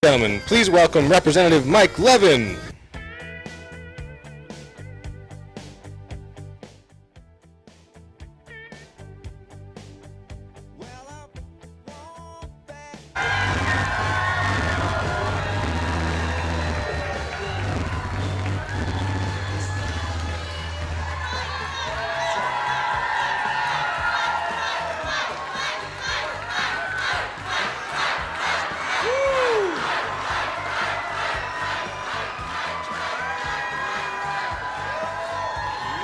Gentlemen, please welcome Representative Mike Levin.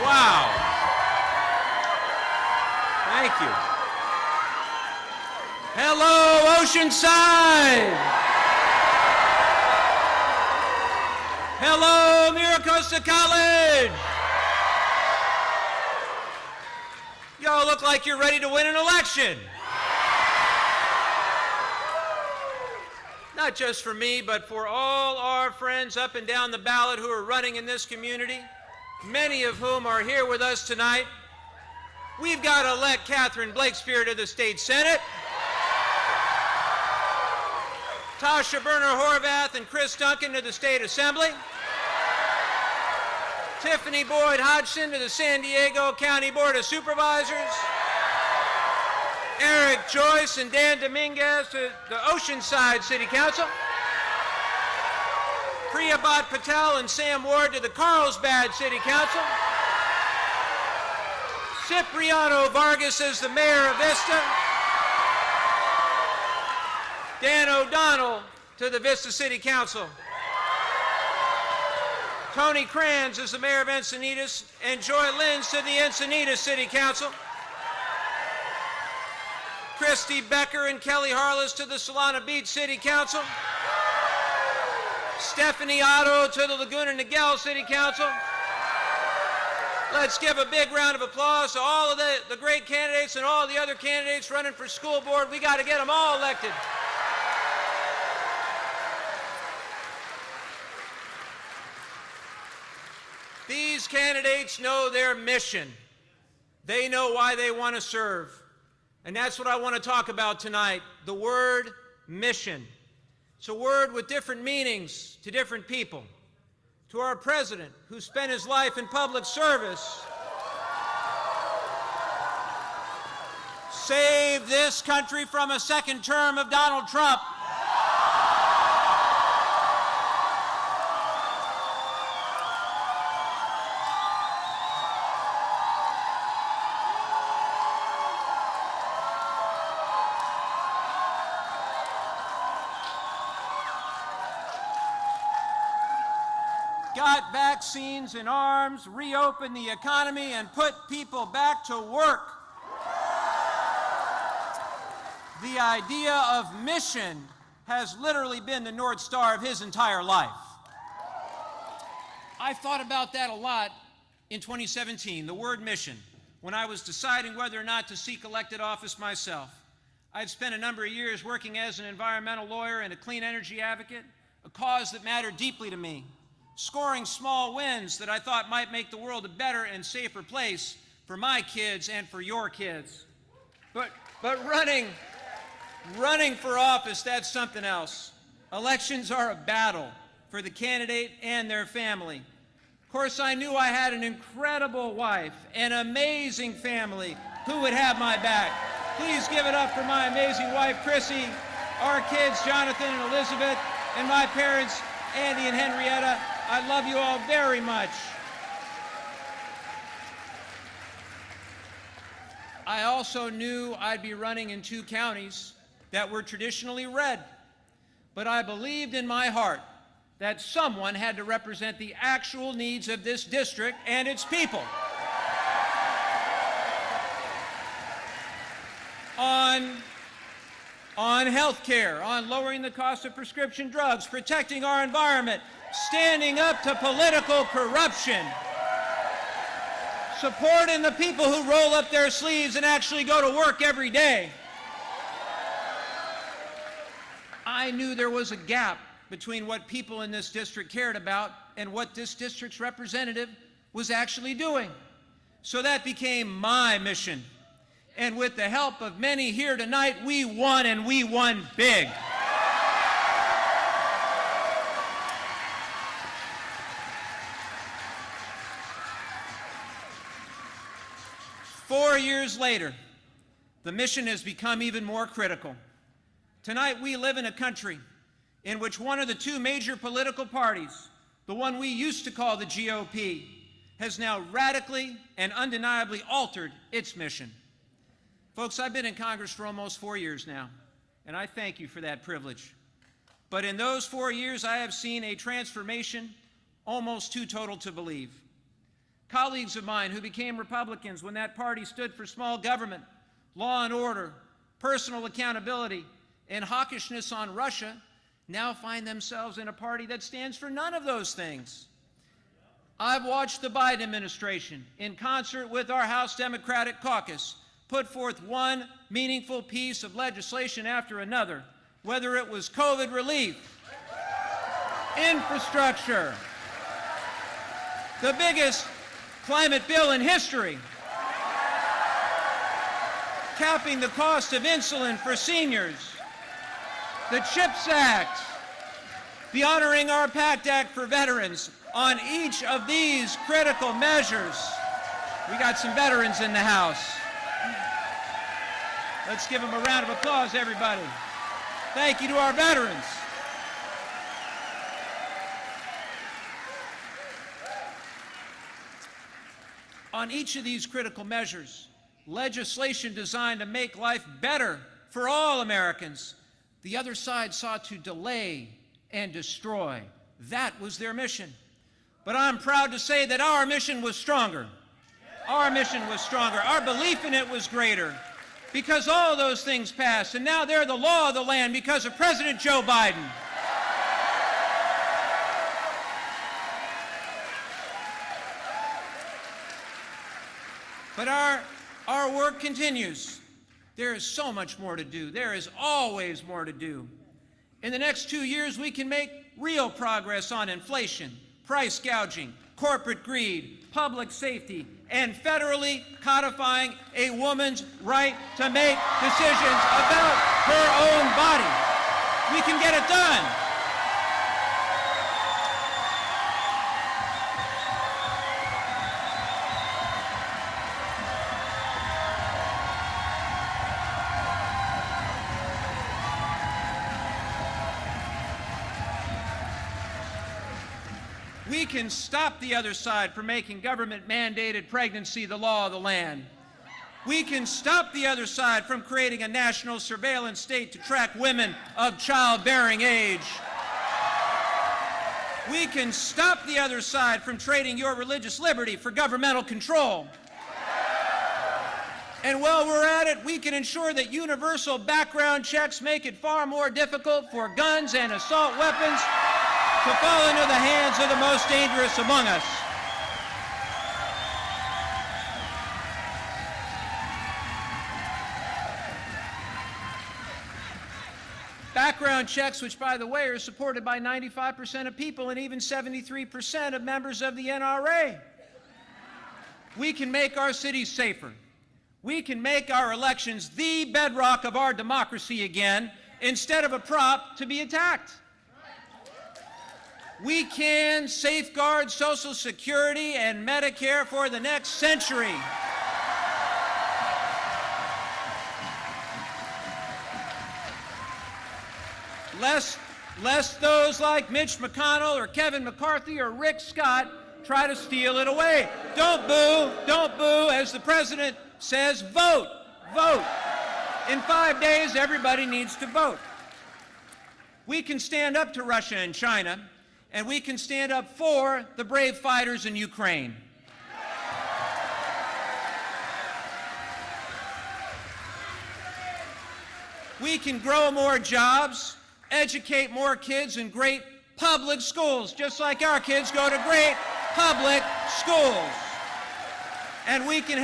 Wow. Thank you. Hello, Oceanside. Hello, MiraCosta College. Y'all look like you're ready to win an election. Not just for me, but for all our friends up and down the ballot who are running in this community, many of whom are here with us tonight. We've got to elect Catherine Blakespear to the state Senate, Tasha Burner Horvath and Chris Duncan to the state assembly, Tiffany Boyd Hodgson to the San Diego County Board of Supervisors, Eric Joyce and Dan Dominguez to the Oceanside City Council, Priyabat Patel and Sam Ward to the Carlsbad City Council, Cipriano Vargas as the mayor of Vista, Dan O'Donnell to the Vista City Council, Tony Kranz as the mayor of Encinitas, and Joy Lins to the Encinitas City Council, Christy Becker and Kelly Harless to the Solana Beach City Council, Stephanie Otto to the Laguna Niguel City Council. Let's give a big round of applause to all of the great candidates and all the other candidates running for school board. We got to get them all elected. These candidates know their mission. They know why they want to serve. And that's what I want to talk about tonight, the word mission. It's a word with different meanings to different people. To our president, who spent his life in public service, saved this country from a second term of Donald Trump. Got vaccines in arms, reopened the economy, and put people back to work. The idea of mission has literally been the North Star of his entire life. I thought about that a lot in 2017, the word mission, when I was deciding whether or not to seek elected office myself. I'd spent a number of years working as an environmental lawyer and a clean energy advocate, a cause that mattered deeply to me, scoring small wins that I thought might make the world a better and safer place for my kids and for your kids. But running for office, that's something else. Elections are a battle for the candidate and their family. Of course, I knew I had an incredible wife, an amazing family who would have my back. Please give it up for my amazing wife, Chrissy, our kids, Jonathan and Elizabeth, and my parents, Andy and Henrietta. I love you all very much. I also knew I'd be running in two counties that were traditionally red, but I believed in my heart that someone had to represent the actual needs of this district and its people. On health care, on lowering the cost of prescription drugs, protecting our environment, standing up to political corruption, supporting the people who roll up their sleeves and actually go to work every day. I knew there was a gap between what people in this district cared about and what this district's representative was actually doing. So that became my mission. And with the help of many here tonight, we won, and we won big. 4 years later, the mission has become even more critical. Tonight, we live in a country in which one of the two major political parties, the one we used to call the GOP, has now radically and undeniably altered its mission. Folks, I've been in Congress for almost 4 years now, and I thank you for that privilege. But in those 4 years, I have seen a transformation almost too total to believe. Colleagues of mine who became Republicans when that party stood for small government, law and order, personal accountability, and hawkishness on Russia now find themselves in a party that stands for none of those things. I've watched the Biden administration, in concert with our House Democratic caucus, put forth one meaningful piece of legislation after another, whether it was COVID relief, infrastructure, the biggest climate bill in history, capping the cost of insulin for seniors, the CHIPS Act, the Honoring Our Pact Act for veterans. On each of these critical measures, we got some veterans in the House. Let's give them a round of applause, everybody. Thank you to our veterans. On each of these critical measures, legislation designed to make life better for all Americans, the other side sought to delay and destroy. That was their mission. But I'm proud to say that our mission was stronger. Our mission was stronger. Our belief in it was greater, because all those things passed, and now they're the law of the land because of President Joe Biden. But our work continues. There is so much more to do. There is always more to do. In the next 2 years, we can make real progress on inflation, price gouging, corporate greed, public safety, and federally codifying a woman's right to make decisions about her own body. We can get it done. We can stop the other side from making government-mandated pregnancy the law of the land. We can stop the other side from creating a national surveillance state to track women of childbearing age. We can stop the other side from trading your religious liberty for governmental control. And while we're at it, we can ensure that universal background checks make it far more difficult for guns and assault weapons to fall into the hands of the most dangerous among us. Background checks, which, by the way, are supported by 95% of people and even 73% of members of the NRA. We can make our cities safer. We can make our elections the bedrock of our democracy again, instead of a prop to be attacked. We can safeguard Social Security and Medicare for the next century. Lest those like Mitch McConnell or Kevin McCarthy or Rick Scott try to steal it away. Don't boo, as the president says, vote, vote. In 5 days, everybody needs to vote. We can stand up to Russia and China, and we can stand up for the brave fighters in Ukraine. We can grow more jobs, educate more kids in great public schools, just like our kids go to great public schools. And we can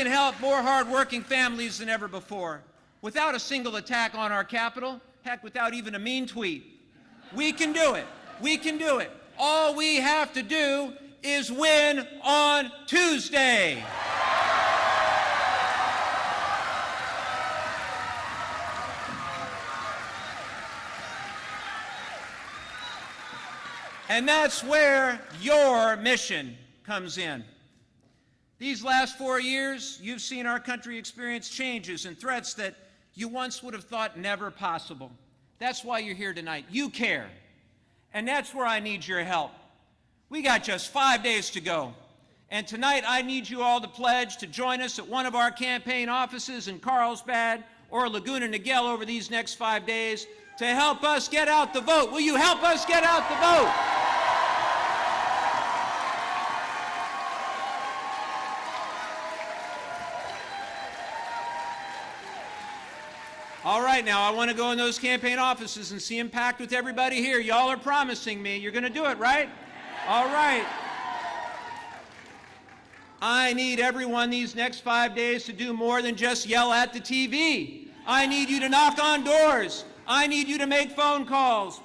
help more hardworking families than ever before, without a single attack on our Capitol, heck, without even a mean tweet. We can do it. We can do it. All we have to do is win on Tuesday. And that's where your mission comes in. These last 4 years, you've seen our country experience changes and threats that you once would have thought never possible. That's why you're here tonight. You care. And that's where I need your help. We got just 5 days to go. And tonight I need you all to pledge to join us at one of our campaign offices in Carlsbad or Laguna Niguel over these next 5 days to help us get out the vote. Will you help us get out the vote? All right, now I want to go in those campaign offices and see them packed with everybody here. Y'all are promising me you're going to do it, right? All right. I need everyone these next 5 days to do more than just yell at the TV. I need you to knock on doors. I need you to make phone calls.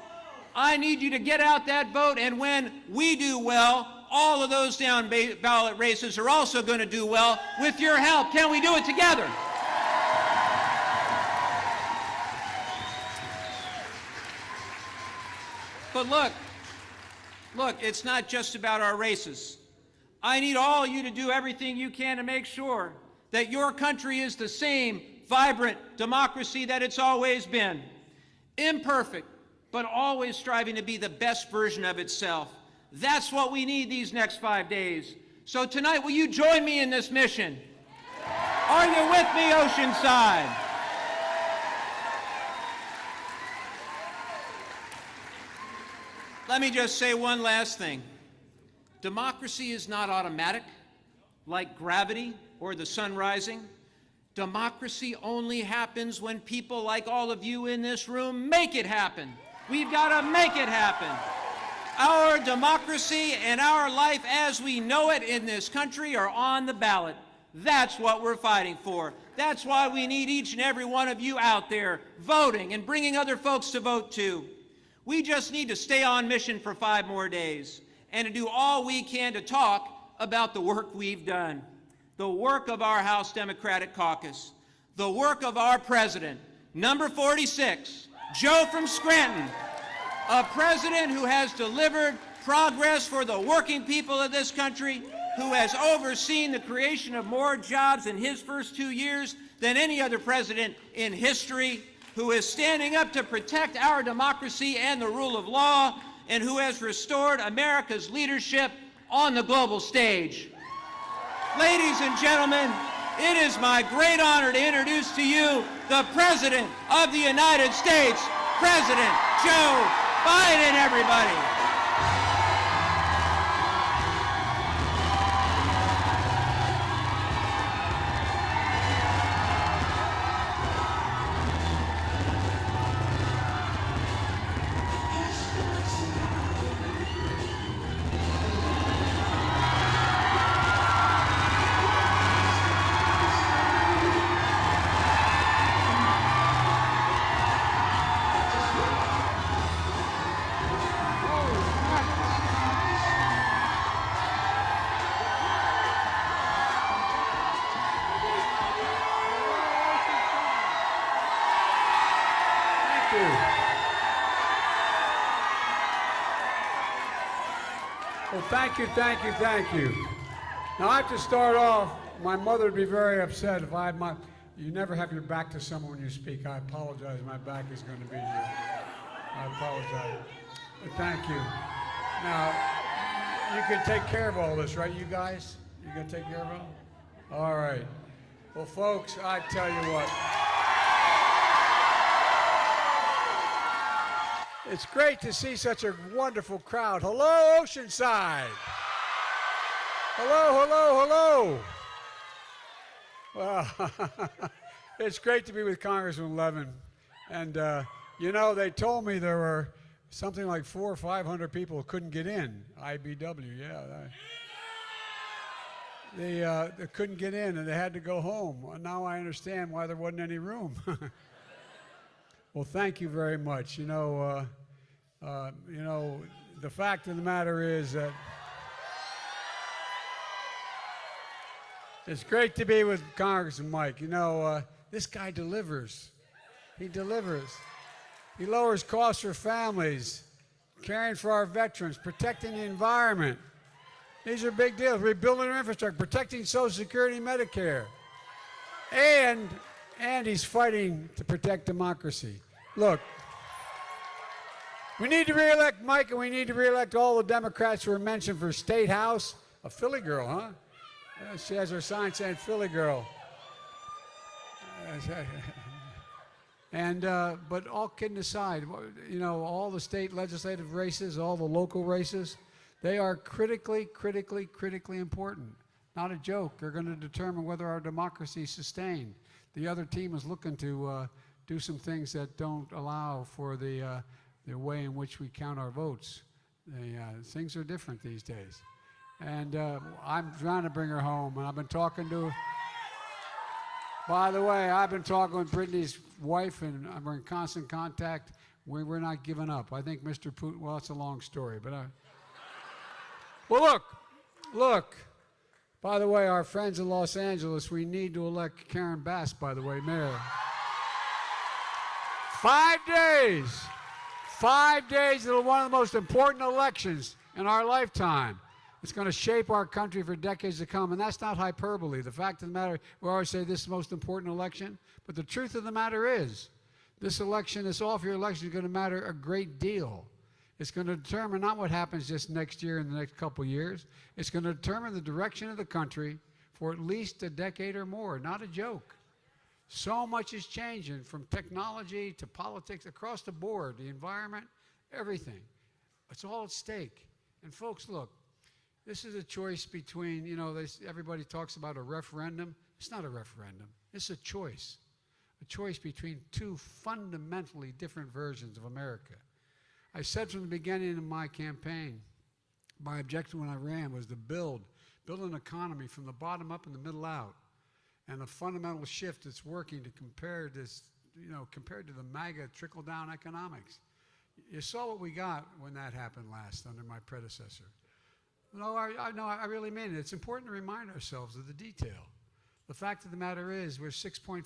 I need you to get out that vote, and when we do well, all of those down ballot races are also going to do well with your help. Can we do it together? But look, it's not just about our races. I need all of you to do everything you can to make sure that your country is the same vibrant democracy that it's always been. Imperfect, but always striving to be the best version of itself. That's what we need these next 5 days. So tonight, will you join me in this mission? Are you with me, Oceanside? Let me just say one last thing. Democracy is not automatic, like gravity or the sun rising. Democracy only happens when people like all of you in this room make it happen. We've got to make it happen. Our democracy and our life as we know it in this country are on the ballot. That's what we're fighting for. That's why we need each and every one of you out there voting and bringing other folks to vote too. We just need to stay on mission for 5 more days and to do all we can to talk about the work we've done, the work of our House Democratic Caucus, the work of our president, number 46, Joe from Scranton, a president who has delivered progress for the working people of this country, who has overseen the creation of more jobs in his first 2 years than any other president in history, who is standing up to protect our democracy and the rule of law, and who has restored America's leadership on the global stage. Ladies and gentlemen, it is my great honor to introduce to you the President of the United States, President Joe Biden, everybody. Well, thank you. Now, I have to start off. My mother would be very upset if I had you never have your back to someone when you speak. I apologize. My back is going to be to you. I apologize. But thank you. Now, you can take care of all this, right, you guys? You going to take care of it all? All right. Well, folks, I tell you what. It's great to see such a wonderful crowd. Hello, Oceanside. Hello. Well, it's great to be with Congressman Levin. And, they told me there were something like 400 or 500 people who couldn't get in. IBW, yeah. They couldn't get in, and they had to go home. Now I understand why there wasn't any room. Well, thank you very much. The fact of the matter is that it's great to be with Congressman Mike. This guy delivers. He delivers. He lowers costs for families, caring for our veterans, protecting the environment. These are big deals. Rebuilding our infrastructure, protecting Social Security and Medicare. And he's fighting to protect democracy. Look, we need to reelect Mike, and we need to reelect all the Democrats who were mentioned for State House. A Philly girl, huh? She has her sign saying Philly girl. But all kidding aside, you know, all the state legislative races, all the local races, they are critically important. Not a joke. They're going to determine whether our democracy is sustained. The other team is looking to do some things that don't allow for the way in which we count our votes. Things are different these days. And I'm trying to bring her home, and I've been talking to her. By the way, I've been talking with Brittany's wife, and we're in constant contact. We're not giving up. I think Mr. Putin, well, it's a long story, but well, look. By the way, our friends in Los Angeles, we need to elect Karen Bass, by the way, mayor. 5 days. 5 days of one of the most important elections in our lifetime. It's going to shape our country for decades to come, and that's not hyperbole. The fact of the matter, we always say this is the most important election, but the truth of the matter is, this election, this off-year election is going to matter a great deal. It's going to determine not what happens just next year and the next couple years. It's going to determine the direction of the country for at least a decade or more. Not a joke. So much is changing, from technology to politics, across the board, the environment, everything. It's all at stake. And folks, look, this is a choice between, you know, everybody talks about a referendum. It's not a referendum. It's a choice between two fundamentally different versions of America. I said from the beginning of my campaign, my objective when I ran was to build an economy from the bottom up and the middle out. And the fundamental shift that's working to compare this, you know, compared to the MAGA trickle-down economics. You saw what we got when that happened last under my predecessor. No, I really mean it. It's important to remind ourselves of the detail. The fact of the matter is we're 6.4%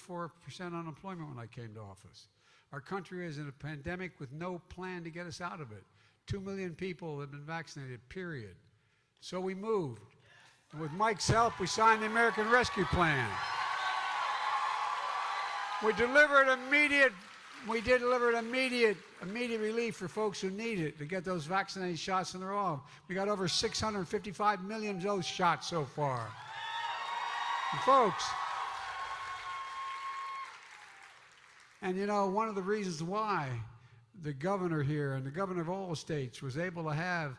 unemployment when I came to office. Our country is in a pandemic with no plan to get us out of it. 2 million people have been vaccinated, period. So we moved. And with Mike's help, we signed the American Rescue Plan. We delivered immediate relief for folks who need it to get those vaccinated shots in their arm. We got over 655 million of those shots so far. And folks, and you know, one of the reasons why the governor here and the governor of all the states was able to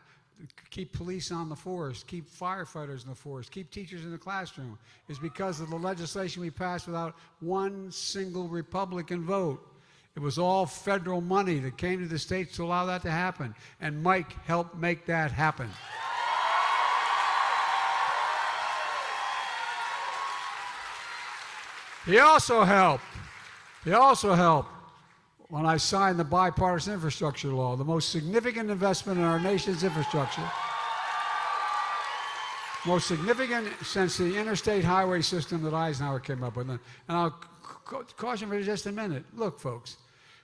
keep police on the force, keep firefighters in the force, keep teachers in the classroom is because of the legislation we passed without one single Republican vote. It was all federal money that came to the states to allow that to happen, and Mike helped make that happen. He also helped when I signed the bipartisan infrastructure law, the most significant investment in our nation's infrastructure, most significant since the interstate highway system that Eisenhower came up with. And I'll caution for just a minute. Look, folks,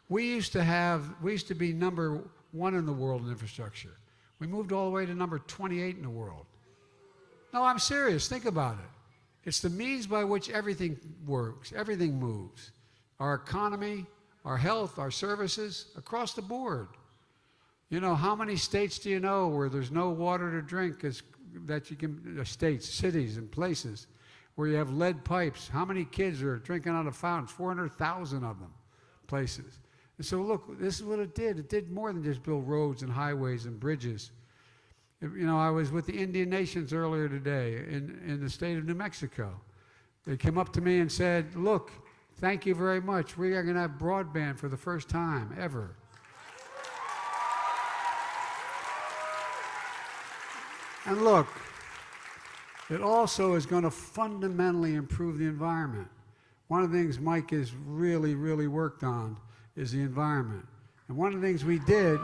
we used to be number 1 in the world in infrastructure. We moved all the way to number 28 in the world. No, I'm serious. Think about it. It's the means by which everything works, everything moves. Our economy, our health, our services, across the board. You know, how many states do you know where there's no water to drink states, cities, and places where you have lead pipes? How many kids are drinking out of fountains? 400,000 of them, places. And so look, this is what it did. It did more than just build roads and highways and bridges. You know, I was with the Indian Nations earlier today in the state of New Mexico. They came up to me and said, look, thank you very much. We are going to have broadband for the first time ever. And look, it also is going to fundamentally improve the environment. One of the things Mike has really, really worked on is the environment. And one of the things we did,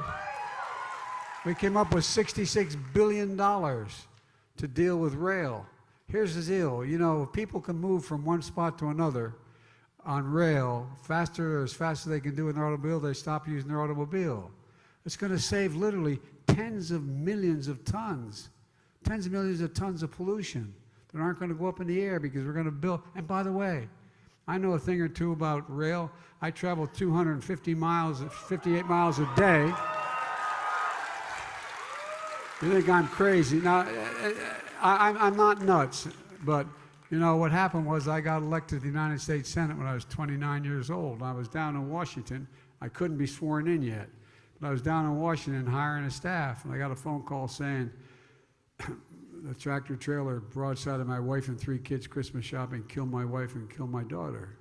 we came up with $66 billion to deal with rail. Here's the deal. You know, if people can move from one spot to another on rail as fast as they can do in their automobile, they stop using their automobile. It's going to save literally tens of millions of tons Tens of millions of tons of pollution that aren't going to go up in the air because we're going to build. And by the way, I know a thing or two about rail. I travel 250 miles, 58 miles a day. You think I'm crazy? Now, I'm not nuts, but you know, what happened was I got elected to the United States Senate when I was 29 years old. I was down in Washington. I couldn't be sworn in yet, but I was down in Washington hiring a staff, and I got a phone call saying the tractor trailer broadside of my wife and 3 kids Christmas shopping killed my wife and killed my daughter.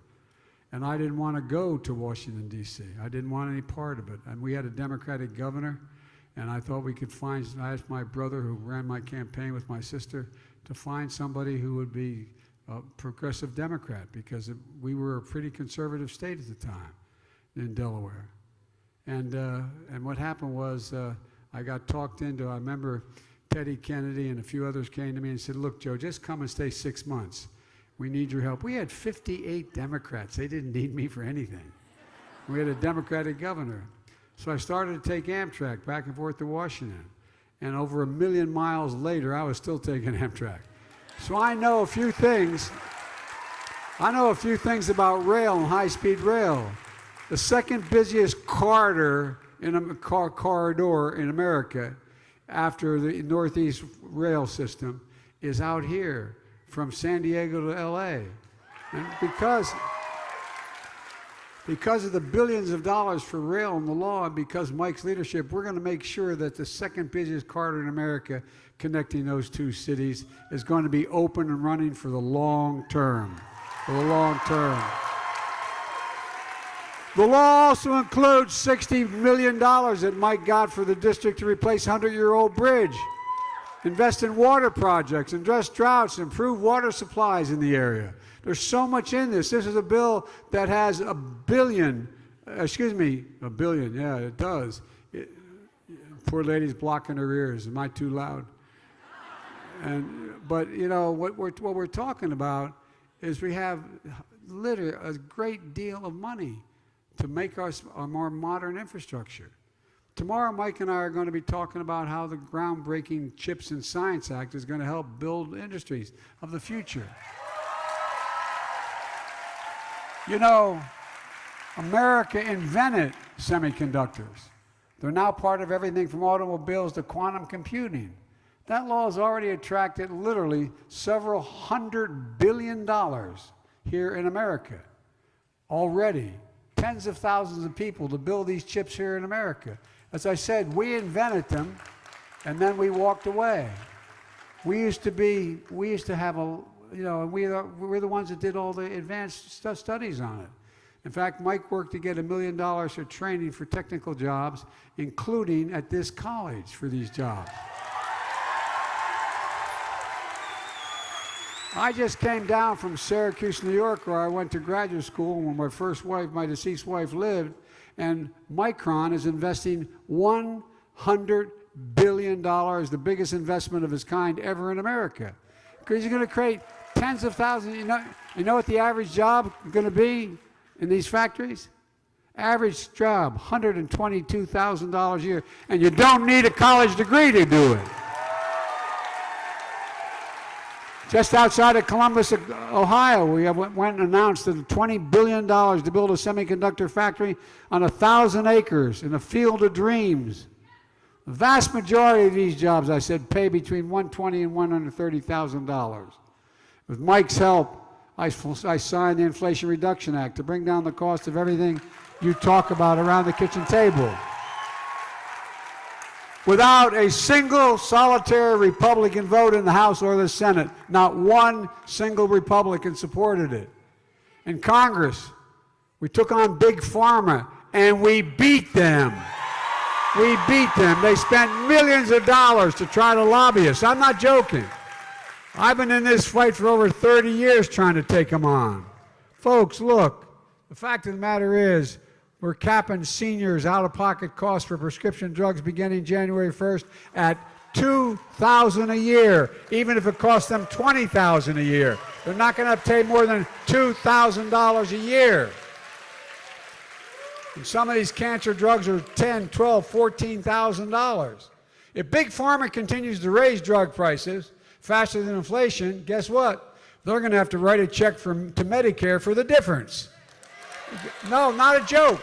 And I didn't want to go to Washington, D.C. I didn't want any part of it. And we had a Democratic governor, and I thought we could find, I asked my brother who ran my campaign with my sister to find somebody who would be a progressive Democrat, because we were a pretty conservative state at the time in Delaware. And what happened was I got talked into, I remember Teddy Kennedy and a few others came to me and said, look, Joe, just come and stay 6 months. We need your help. We had 58 Democrats. They didn't need me for anything. We had a Democratic governor. So I started to take Amtrak back and forth to Washington. And over 1 million miles later, I was still taking Amtrak. So I know a few things. I know a few things about rail and high-speed rail. The second busiest corridor in America after the Northeast rail system is out here from San Diego to LA. And because of the billions of dollars for rail and the law, and because Mike's leadership, we're going to make sure that the second busiest corridor in America connecting those 2 cities is going to be open and running for the long term. For the long term. The law also includes $60 million that Mike got for the district to replace a 100-year-old bridge, invest in water projects, address droughts, improve water supplies in the area. There's so much in this. This is a bill that has a billion, yeah, it does. Poor lady's blocking her ears. Am I too loud? But you know, what we're talking about is we have literally a great deal of money to make us a more modern infrastructure. Tomorrow, Mike and I are going to be talking about how the groundbreaking CHIPS and Science Act is going to help build industries of the future. You know, America invented semiconductors. They're now part of everything from automobiles to quantum computing. That law has already attracted literally several $100 billion here in America. Already, tens of thousands of people to build these chips here in America. As I said, we invented them, and then we walked away. We used to have a, you know, we're the ones that did all the advanced studies on it. In fact, Mike worked to get $1 million for training for technical jobs, including at this college for these jobs. I just came down from Syracuse, New York, where I went to graduate school when my first wife, my deceased wife, lived, and Micron is investing $100 billion, the biggest investment of its kind ever in America. Because you're going to create tens of thousands. You know what the average job is going to be in these factories? Average job, $122,000 a year, and you don't need a college degree to do it. Just outside of Columbus, Ohio, we went and announced that $20 billion to build a semiconductor factory on 1,000 acres in a field of dreams. The vast majority of these jobs, I said, pay between $120,000 and $130,000. With Mike's help, I signed the Inflation Reduction Act to bring down the cost of everything you talk about around the kitchen table. Without a single solitary Republican vote in the House or the Senate, not one single Republican supported it. In Congress, we took on Big Pharma and we beat them. We beat them. They spent millions of dollars to try to lobby us. I'm not joking. I've been in this fight for over 30 years trying to take them on. Folks, look, the fact of the matter is, we're capping seniors' out-of-pocket costs for prescription drugs beginning January 1st at $2,000 a year, even if it costs them $20,000 a year. They're not going to pay more than $2,000 a year. And some of these cancer drugs are $10,000, $12,000, $14,000. If Big Pharma continues to raise drug prices faster than inflation, guess what? They're going to have to write a check to Medicare for the difference. No, not a joke.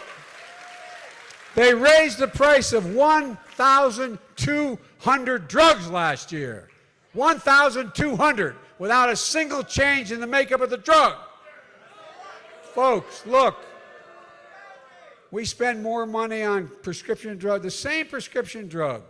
They raised the price of 1,200 drugs last year. 1,200 without a single change in the makeup of the drug. Folks, look. We spend more money on prescription drug, the same prescription drug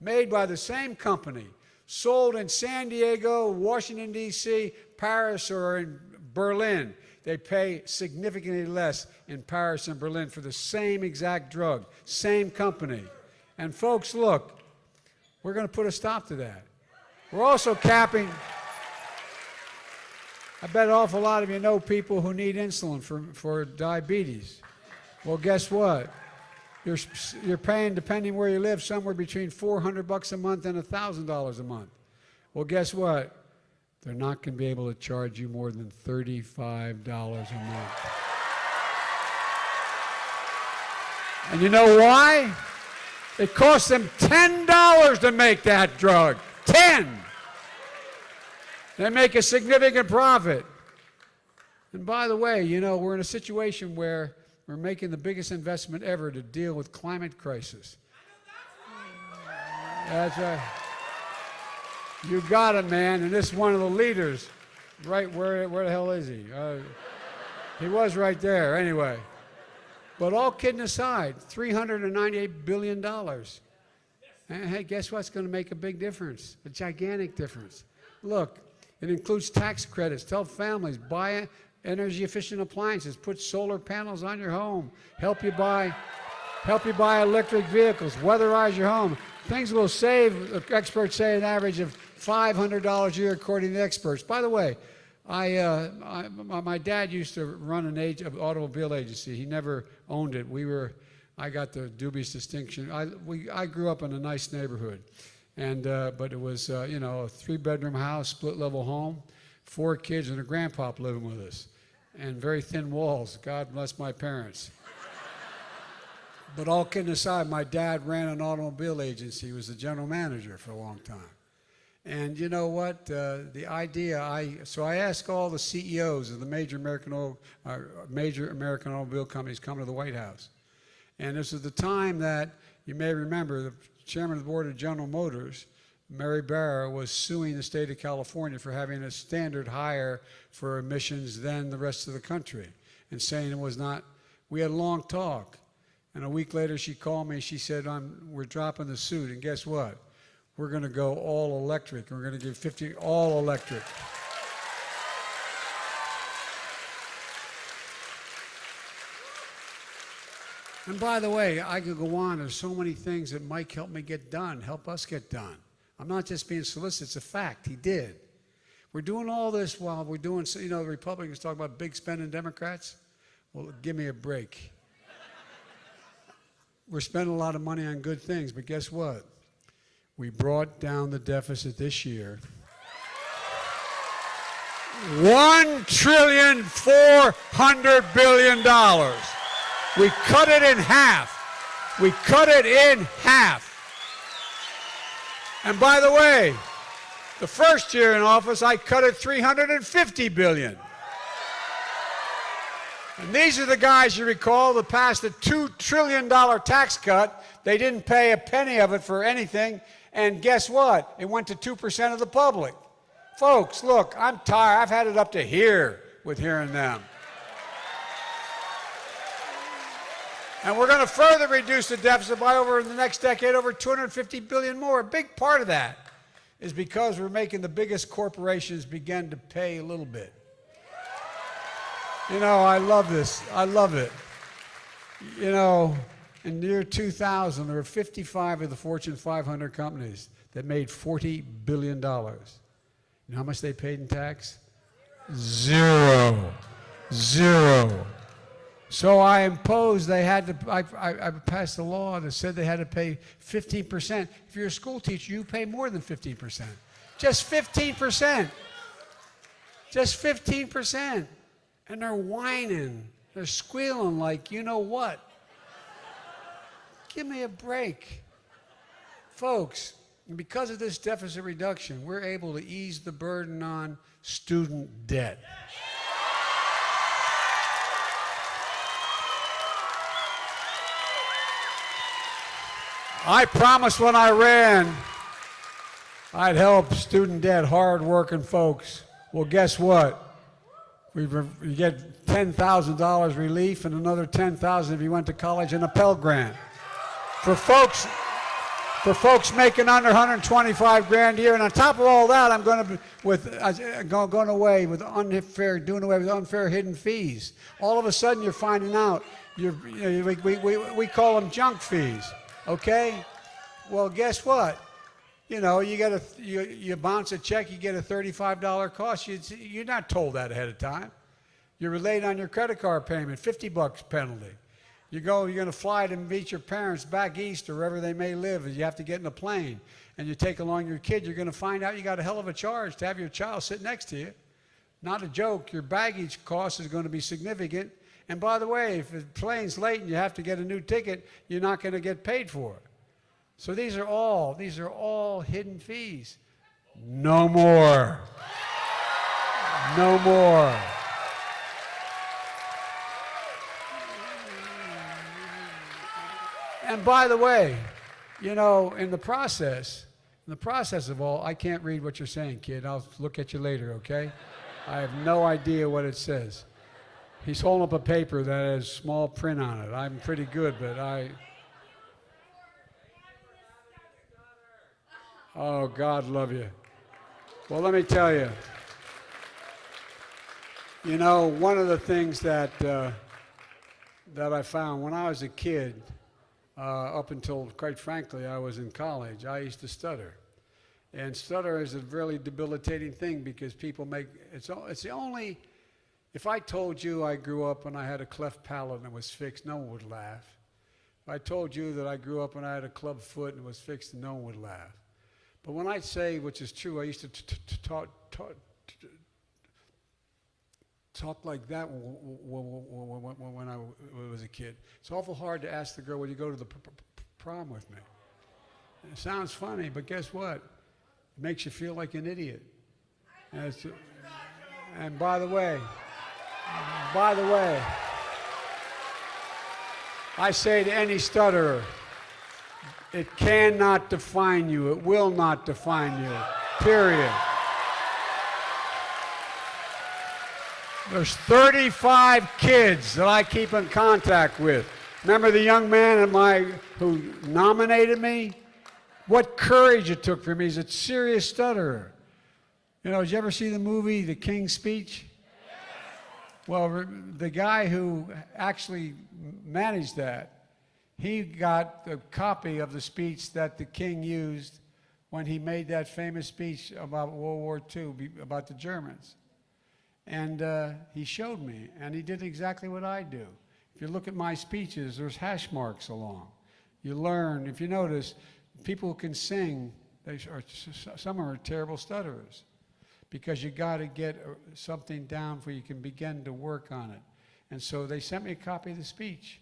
made by the same company, sold in San Diego, Washington, D.C., Paris, or in Berlin. They pay significantly less in Paris and Berlin for the same exact drug, same company. And folks, look, we're going to put a stop to that. We're also capping. I bet an awful lot of you know people who need insulin for diabetes. Well, guess what? You're paying, depending where you live, somewhere between $400 a month and $1,000 a month. Well, guess what? They're not going to be able to charge you more than $35 a month. And you know why? It costs them $10 to make that drug. 10. They make a significant profit. And by the way, you know, we're in a situation where we're making the biggest investment ever to deal with climate crisis. That's right. You got it, man. And this is one of the leaders. Right, where the hell is he? He was right there, anyway. But all kidding aside, $398 billion. And hey, guess what's going to make a big difference? A gigantic difference. Look, it includes tax credits. Tell families, buy energy-efficient appliances. Put solar panels on your home. Help you buy electric vehicles. Weatherize your home. Things will save, experts say, an average of $500 a year, according to experts. By the way, my dad used to run an automobile agency. He never owned it. I got the dubious distinction. I grew up in a nice neighborhood, but it was a 3-bedroom house, split-level home, 4 kids, and a grandpa living with us, and very thin walls. God bless my parents. But all kidding aside, my dad ran an automobile agency. He was the general manager for a long time. And you know what? The idea, so I asked all the CEOs of the major American automobile companies come to the White House. And this is the time that, you may remember, the chairman of the board of General Motors, Mary Barra, was suing the state of California for having a standard higher for emissions than the rest of the country, and saying it was not. We had a long talk. And a week later, she called me. She said, we're dropping the suit. And guess what? We're going to go all electric. We're going to give 50 all electric. And by the way, I could go on. There's so many things that Mike helped me get done, help us get done. I'm not just being solicitous. It's a fact. He did. We're doing all this while we're doing, the Republicans talk about big spending Democrats. Well, give me a break. We're spending a lot of money on good things, but guess what? We brought down the deficit this year. $1.4 trillion. We cut it in half. We cut it in half. And by the way, the first year in office, I cut it $350 billion. And these are the guys, you recall, that passed a $2 trillion tax cut. They didn't pay a penny of it for anything. And guess what? It went to 2% of the public. Folks, look, I'm tired. I've had it up to here with hearing them. And we're going to further reduce the deficit by over the next decade, over $250 billion more. A big part of that is because we're making the biggest corporations begin to pay a little bit. You know, I love this. I love it. You know, in the year 2000, there were 55 of the Fortune 500 companies that made $40 billion. You know how much they paid in tax? Zero. So I imposed I passed a law that said they had to pay 15%. If you're a school teacher, you pay more than 15%. Just 15%. Just 15%. And they're whining. They're squealing like, you know what? Give me a break. Folks, And because of this deficit reduction, we're able to ease the burden on student debt. I promised when I ran I'd help student debt, hard-working folks. Well, guess what? You get $10,000 relief and another $10,000 if you went to college and a Pell Grant. For folks making under 125 grand a year, and on top of all that, I'm going to doing away with unfair hidden fees. All of a sudden, you're finding out we call them junk fees. Okay? Well, guess what? You know, you bounce a check, you get a $35 cost. You're not told that ahead of time. You're late on your credit card payment, $50 penalty. You're going to fly to meet your parents back east or wherever they may live, and you have to get in a plane, and you take along your kid. You're going to find out you got a hell of a charge to have your child sit next to you. Not a joke. Your baggage cost is going to be significant. And by the way, if the plane's late and you have to get a new ticket, you're not going to get paid for it. So these are all hidden fees. No more. No more. And by the way, you know, in the process of all, I can't read what you're saying, kid. I'll look at you later, okay? I have no idea what it says. He's holding up a paper that has small print on it. I'm pretty good, but oh, God love you. Well, let me tell you. You know, one of the things that I found when I was a kid, up until, quite frankly, I was in college, I used to stutter. And stutter is a really debilitating thing because people it's the only, if I told you I grew up and I had a cleft palate and it was fixed, no one would laugh. If I told you that I grew up and I had a club foot and it was fixed, no one would laugh. But when I say, which is true, I used to talk like that when I was a kid. It's awful hard to ask the girl, will you go to the prom with me? It sounds funny, but guess what? It makes you feel like an idiot. And by the way, I say to any stutterer, it cannot define you. It will not define you, period. There's 35 kids that I keep in contact with. Remember the young man who nominated me? What courage it took for me. He's a serious stutterer. You know, did you ever see the movie The King's Speech? Well, the guy who actually managed that, he got the copy of the speech that the king used when he made that famous speech about World War II, about the Germans. And he showed me, and he did exactly what I do. If you look at my speeches, there's hash marks along. You learn, if you notice, people who can sing, some are terrible stutterers because you got to get something down before you can begin to work on it. And so they sent me a copy of the speech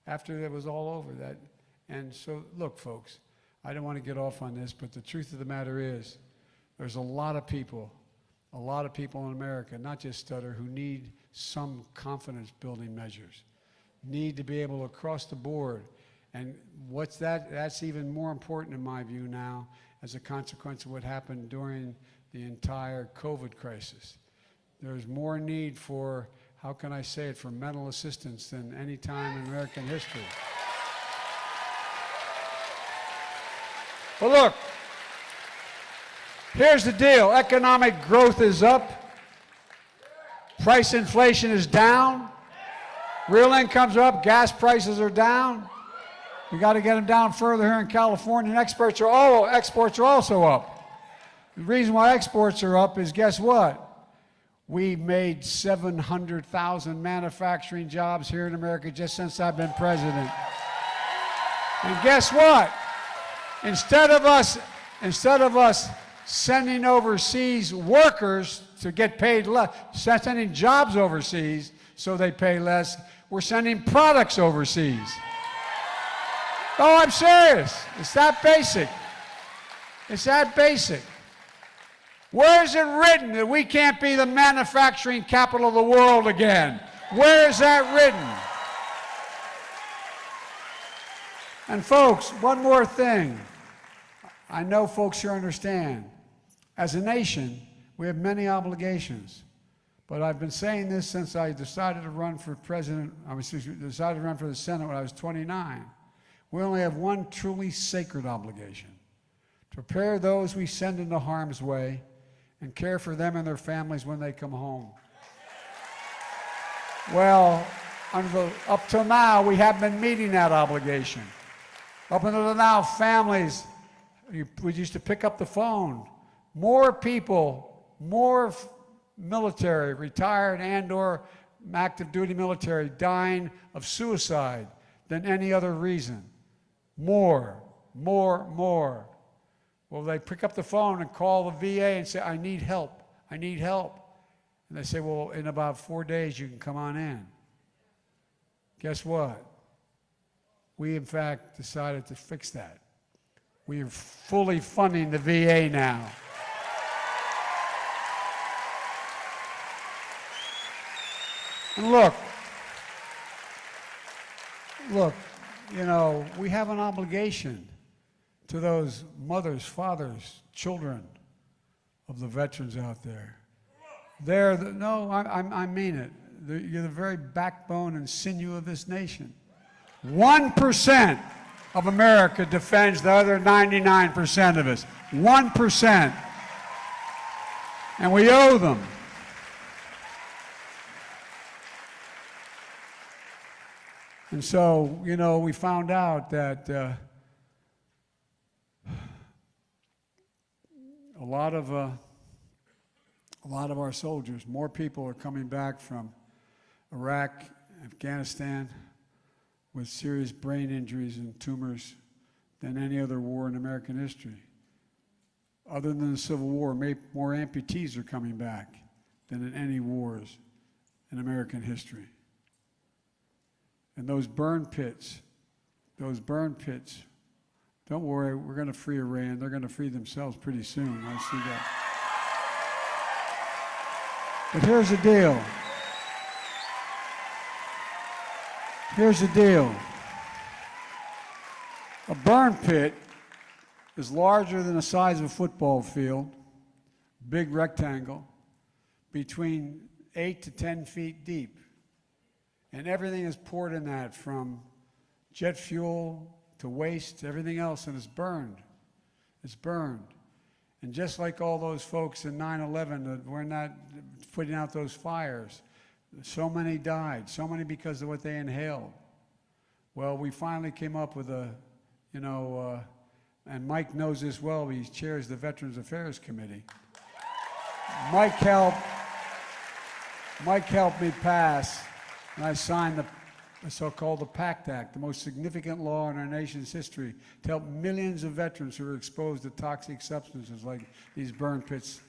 after it was all over that. And so, look, folks, I don't want to get off on this, but the truth of the matter is there's a lot of people in America, not just stutter, who need some confidence-building measures, need to be able to across the board. And what's that? That's even more important in my view now as a consequence of what happened during the entire COVID crisis. There's more need for, how can I say it, for mental assistance than any time in American history. But look, here's the deal. Economic growth is up. Price inflation is down. Real incomes are up. Gas prices are down. We got to get them down further here in California. And exports are also up. The reason why exports are up is, guess what? We made 700,000 manufacturing jobs here in America just since I've been president. And guess what? Instead of us sending overseas workers to get paid less, sending jobs overseas so they pay less, we're sending products overseas. Oh, I'm serious. It's that basic. It's that basic. Where is it written that we can't be the manufacturing capital of the world again? Where is that written? And folks, one more thing. I know folks here understand. As a nation, we have many obligations. But I've been saying this since I decided to run for president. Decided to run for the Senate when I was 29. We only have one truly sacred obligation: to prepare those we send into harm's way and care for them and their families when they come home. Well, up till now, we haven't been meeting that obligation. Up until now, families, we used to pick up the phone. More people, more military, retired and/or active duty military dying of suicide than any other reason. More. Well, they pick up the phone and call the VA and say, I need help. And they say, well, in about 4 days you can come on in. Guess what? We, in fact, decided to fix that. We are fully funding the VA now. And look, you know, we have an obligation to those mothers, fathers, children of the veterans out there. I mean it. You're the very backbone and sinew of this nation. 1% of America defends the other 99% of us. 1%. And we owe them. And so, you know, we found out that a lot of our soldiers, more people are coming back from Iraq, Afghanistan, with serious brain injuries and tumors than any other war in American history. Other than the Civil War, more amputees are coming back than in any wars in American history. And those burn pits, don't worry, we're going to free Iran. They're going to free themselves pretty soon. I see that. But here's the deal. A burn pit is larger than the size of a football field, big rectangle, between 8 to 10 feet deep. And everything is poured in that, from jet fuel to waste, everything else, and it's burned. It's burned. And just like all those folks in 9/11 that were not putting out those fires, so many died, so many because of what they inhaled. Well, we finally came up with and Mike knows this well, he chairs the Veterans Affairs Committee. Mike helped me pass, and I signed the so-called the PACT Act, the most significant law in our nation's history, to help millions of veterans who were exposed to toxic substances like these burn pits,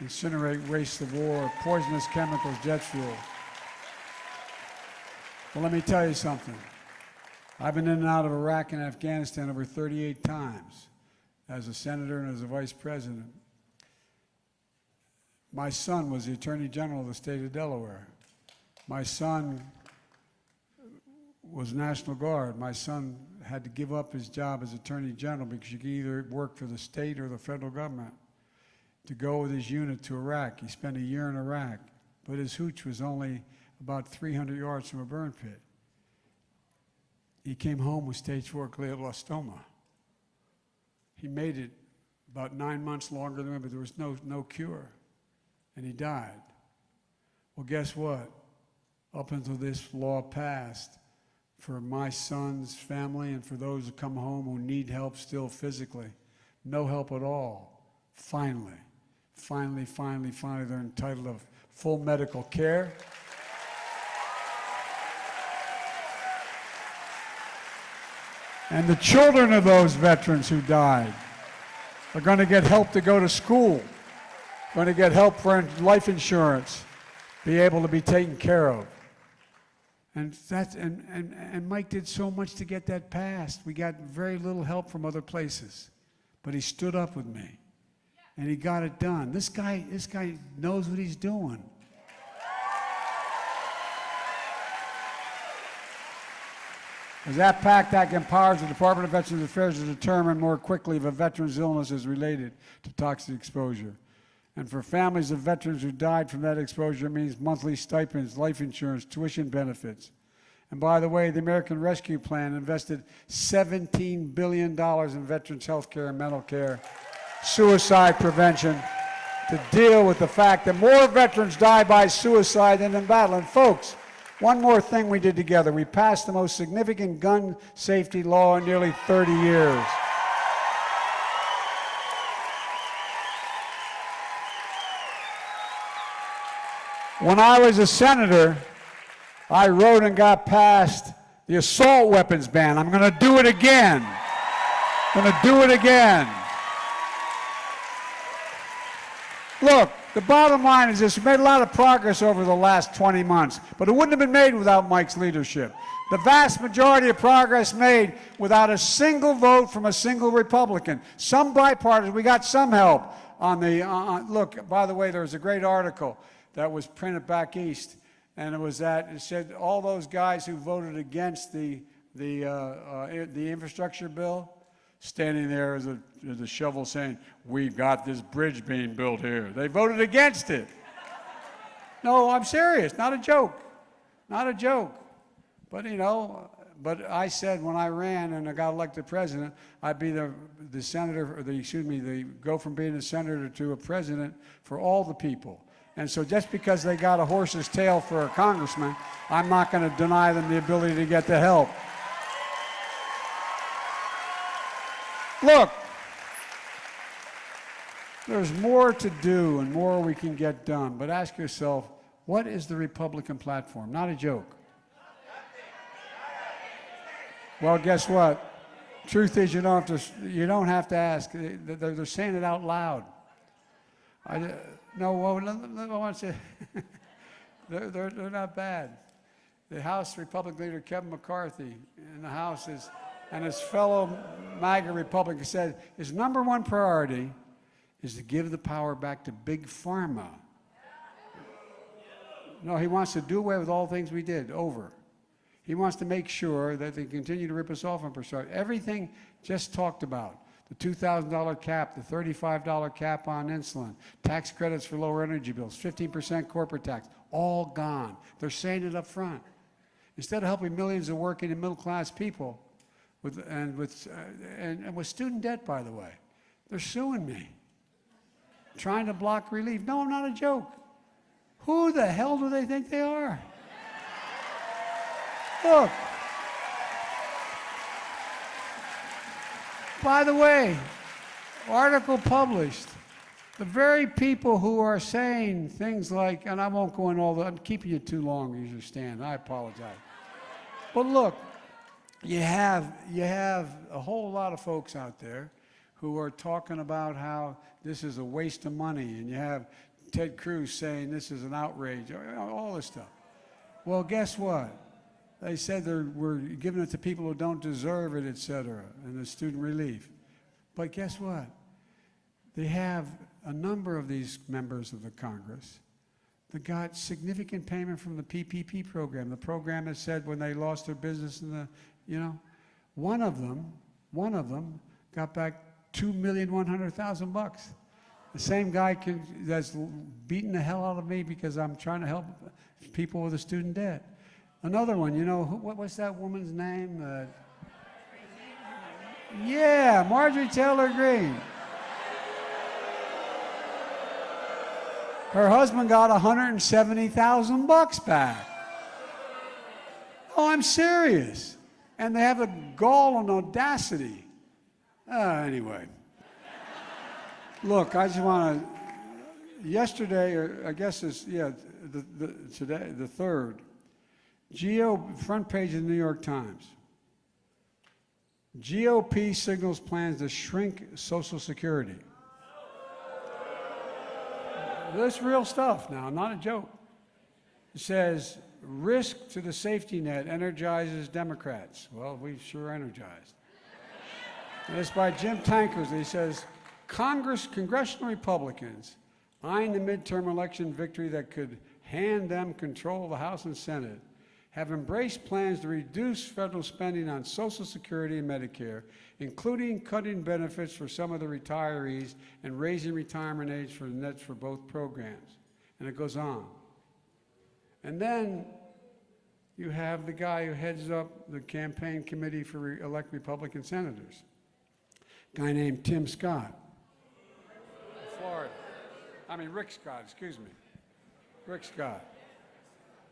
incinerate waste of war, poisonous chemicals, jet fuel. Well, let me tell you something. I've been in and out of Iraq and Afghanistan over 38 times as a senator and as a vice president. My son was the Attorney General of the state of Delaware. My son was National Guard. My son had to give up his job as Attorney General because you could either work for the state or the federal government to go with his unit to Iraq. He spent a year in Iraq, but his hooch was only about 300 yards from a burn pit. He came home with stage 4 glioblastoma. He made it about 9 months longer than me, but there was no cure, and he died. Well, guess what? Up until this law passed, for my son's family and for those who come home who need help still physically, no help at all. Finally, they're entitled to full medical care. And the children of those veterans who died are going to get help to go to school, going to get help for life insurance, be able to be taken care of. And Mike did so much to get that passed. We got very little help from other places. but he stood up with me, and he got it done. This guy knows what he's doing. As that PACT Act empowers the Department of Veterans Affairs to determine more quickly if a veteran's illness is related to toxic exposure. And for families of veterans who died from that exposure, it means monthly stipends, life insurance, tuition benefits. And by the way, the American Rescue Plan invested $17 billion in veterans' health care and mental care, suicide prevention, to deal with the fact that more veterans die by suicide than in battle. And folks, one more thing we did together. We passed the most significant gun safety law in nearly 30 years. When I was a senator, I wrote and got passed the assault weapons ban. I'm going to do it again. Look, the bottom line is this: we made a lot of progress over the last 20 months, but it wouldn't have been made without Mike's leadership. The vast majority of progress made without a single vote from a single Republican. Some bipartisan, we got some help on the, look, by the way, there was a great article that was printed back east, and it said all those guys who voted against the infrastructure bill, standing there as a shovel saying, "We've got this bridge being built here." They voted against it. No, I'm serious, not a joke. But but I said when I ran and I got elected president, I'd be the senator, go from being a senator to a president for all the people. And so just because they got a horse's tail for a congressman, I'm not going to deny them the ability to get the help. Look, there's more to do and more we can get done, but ask yourself, what is the Republican platform? Not a joke. Well, guess what? Truth is, you don't have to ask. They're saying it out loud. I want to say, they're not bad. The House Republican leader, Kevin McCarthy, in the House and his fellow MAGA Republicans said his number one priority is to give the power back to Big Pharma. No, he wants to do away with all things we did, over. He wants to make sure that they continue to rip us off on prescribing. Everything just talked about. The $2,000 cap, the $35 cap on insulin, tax credits for lower energy bills, 15% corporate tax, all gone. They're saying it up front. Instead of helping millions of working and middle-class people, with student debt, by the way, they're suing me, trying to block relief. No, I'm not a joke. Who the hell do they think they are? Look. By the way, article published, the very people who are saying things like, and I won't go in I'm keeping you too long, you understand, I apologize. But look, you have a whole lot of folks out there who are talking about how this is a waste of money, and you have Ted Cruz saying this is an outrage, all this stuff. Well, guess what? They said we're giving it to people who don't deserve it, et cetera, and the student relief. But guess what? They have a number of these members of the Congress that got significant payment from the PPP program, the program that said when they lost their business one of them got back $2,100,000. The same guy that's beating the hell out of me because I'm trying to help people with a student debt. Another one, what's that woman's name? Yeah, Marjorie Taylor Greene. Her husband got $170,000 back. Oh, I'm serious. And they have the gall and audacity. Anyway. Look, I just want to, yesterday, or I guess it's, today, the 3rd, front page of the New York Times. GOP signals plans to shrink Social Security. This is real stuff now, not a joke. It says, risk to the safety net energizes Democrats. Well, we sure energized. And it's by Jim Tankers. He says, Congressional Republicans eyeing the midterm election victory that could hand them control of the House and Senate have embraced plans to reduce federal spending on Social Security and Medicare, including cutting benefits for some of the retirees and raising retirement age for the nets for both programs. And it goes on. And then you have the guy who heads up the campaign committee for elect Republican senators, a guy named Tim Scott, Florida. Rick Scott, excuse me. Rick Scott.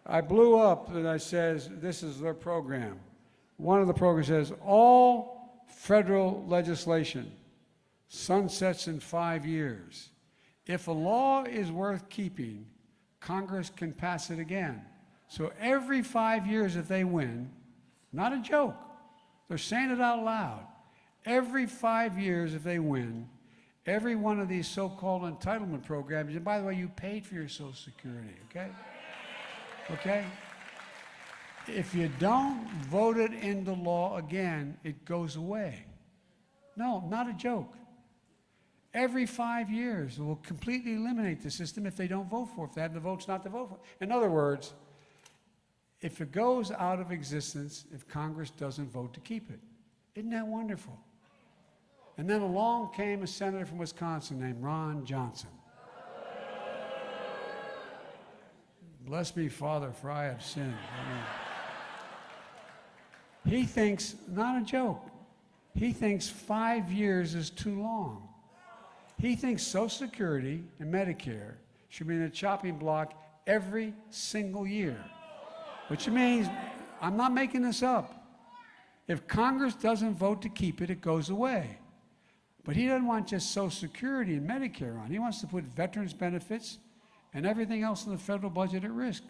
I blew up and I says, this is their program. One of the programs says, all federal legislation sunsets in 5 years. If a law is worth keeping, Congress can pass it again. So every 5 years if they win, not a joke, they're saying it out loud. Every 5 years if they win, every one of these so-called entitlement programs, and by the way, you paid for your Social Security, okay? Okay? If you don't vote it into law again, it goes away. No, not a joke. Every 5 years, it will completely eliminate the system if they don't vote for it, if they have the votes not to vote for it. In other words, if it goes out of existence, if Congress doesn't vote to keep it. Isn't that wonderful? And then along came a senator from Wisconsin named Ron Johnson. Bless me, Father, for I have sinned. He thinks, not a joke, he thinks 5 years is too long. He thinks Social Security and Medicare should be in a chopping block every single year. Which means, I'm not making this up. If Congress doesn't vote to keep it, it goes away. But he doesn't want just Social Security and Medicare on. He wants to put veterans benefits and everything else in the federal budget at risk.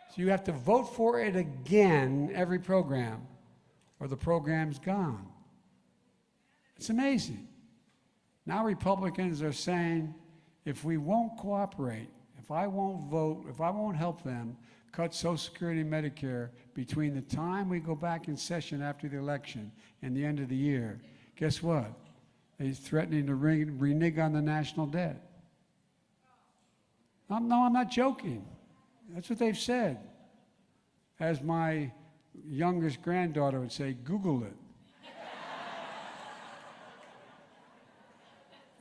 So you have to vote for it again, every program, or the program's gone. It's amazing. Now Republicans are saying, if we won't cooperate, if I won't vote, if I won't help them cut Social Security and Medicare between the time we go back in session after the election and the end of the year, guess what? They're threatening to renege on the national debt. No, I'm not joking. That's what they've said. As my youngest granddaughter would say, Google it.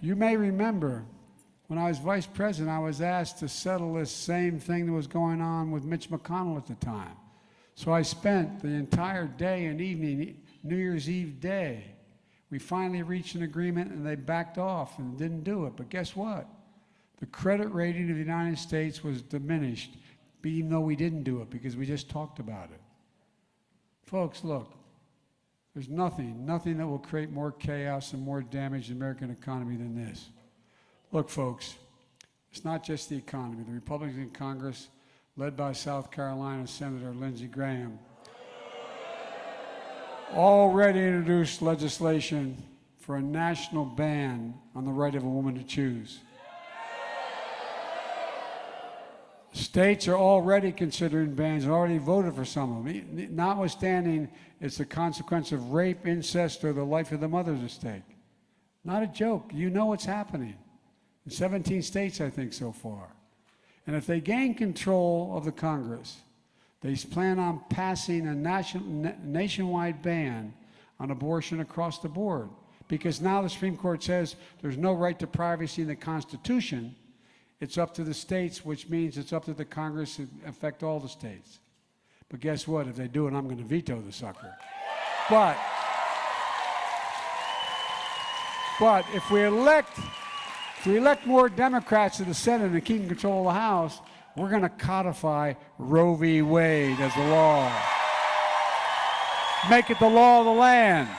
You may remember when I was vice president, I was asked to settle this same thing that was going on with Mitch McConnell at the time. So I spent the entire day and evening, New Year's Eve day. We finally reached an agreement and they backed off and didn't do it. But guess what? The credit rating of the United States was diminished, even though we didn't do it because we just talked about it. Folks, look, there's nothing that will create more chaos and more damage to the American economy than this. Look, folks, it's not just the economy. The Republicans in Congress, led by South Carolina Senator Lindsey Graham, already introduced legislation for a national ban on the right of a woman to choose. States are already considering bans and already voted for some of them, notwithstanding it's the consequence of rape, incest, or the life of the mother's at stake. Not a joke. You know what's happening. In 17 states, I think, so far. And if they gain control of the Congress, they plan on passing a nationwide ban on abortion across the board. Because now the Supreme Court says there's no right to privacy in the Constitution. It's up to the states, which means it's up to the Congress to affect all the states. But guess what? If they do it, I'm going to veto the sucker. But if we elect more Democrats to the Senate and keep control of the House, we're going to codify Roe v. Wade as the law. Make it the law of the land.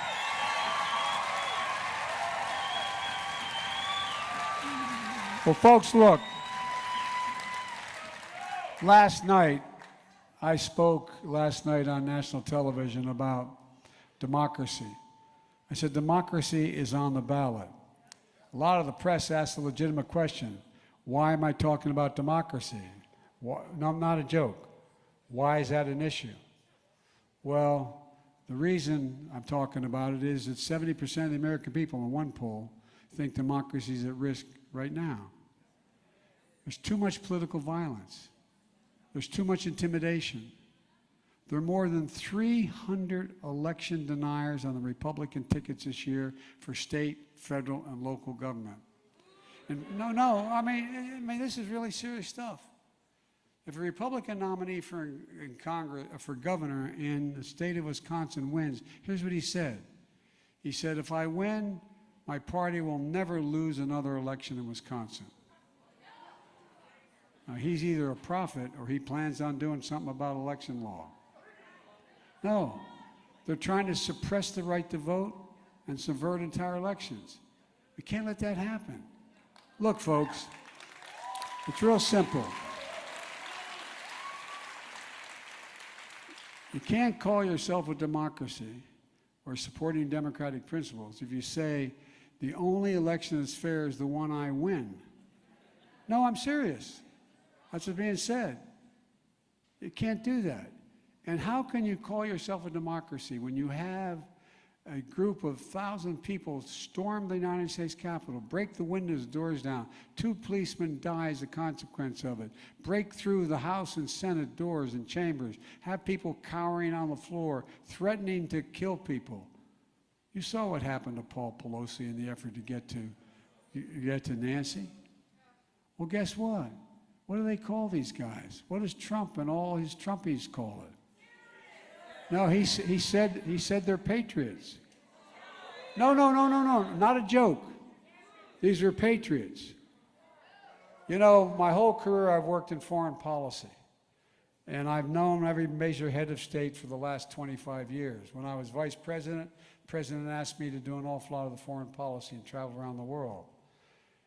Well, folks, look. I spoke last night on national television about democracy. I said democracy is on the ballot. A lot of the press asked a legitimate question. Why am I talking about democracy? No, not a joke. Why is that an issue? Well, The reason I'm talking about it is that 70% of the American people in one poll think democracy is at risk right now. There's too much political violence. There's too much intimidation. There are more than 300 election deniers on the Republican tickets this year for state, federal, and local government. And I mean, this is really serious stuff. If a Republican nominee for Congress, for governor in the state of Wisconsin wins, here's what he said. He said, if I win, my party will never lose another election in Wisconsin. Now, he's either a prophet or he plans on doing something about election law. No, they're trying to suppress the right to vote and subvert entire elections. We can't let that happen. Look, folks, it's real simple. You can't call yourself a democracy or supporting democratic principles if you say the only election that's fair is the one I win. No, I'm serious. That's what's being said. You can't do that. And how can you call yourself a democracy when you have a group of 1,000 people storm the United States Capitol, break the windows, doors down, 2 policemen die as a consequence of it, break through the House and Senate doors and chambers, have people cowering on the floor, threatening to kill people? You saw what happened to Paul Pelosi in the effort to get to Nancy. Well, guess what? What do they call these guys? What does Trump and all his Trumpies call it? No, he said they're patriots. No, not a joke. These are patriots. You know, my whole career I've worked in foreign policy, and I've known every major head of state for the last 25 years. When I was vice president, the president asked me to do an awful lot of the foreign policy and travel around the world.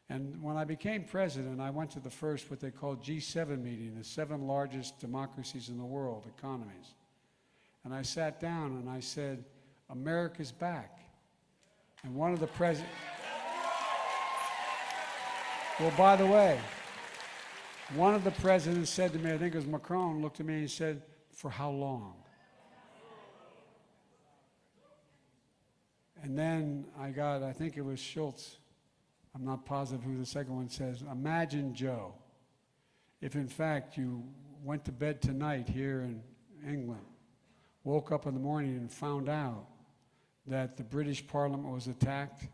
And when I became president, I went to the first, what they call G7 meeting, the 7 largest democracies in the world, economies. And I sat down and I said, America's back. And one of the presidents, well, by the way, one of the presidents said to me, I think it was Macron, looked at me and said, for how long? And then I think it was Schultz, I'm not positive who the second one says, imagine, Joe, if in fact you went to bed tonight here in England, woke up in the morning and found out that the British Parliament was attacked.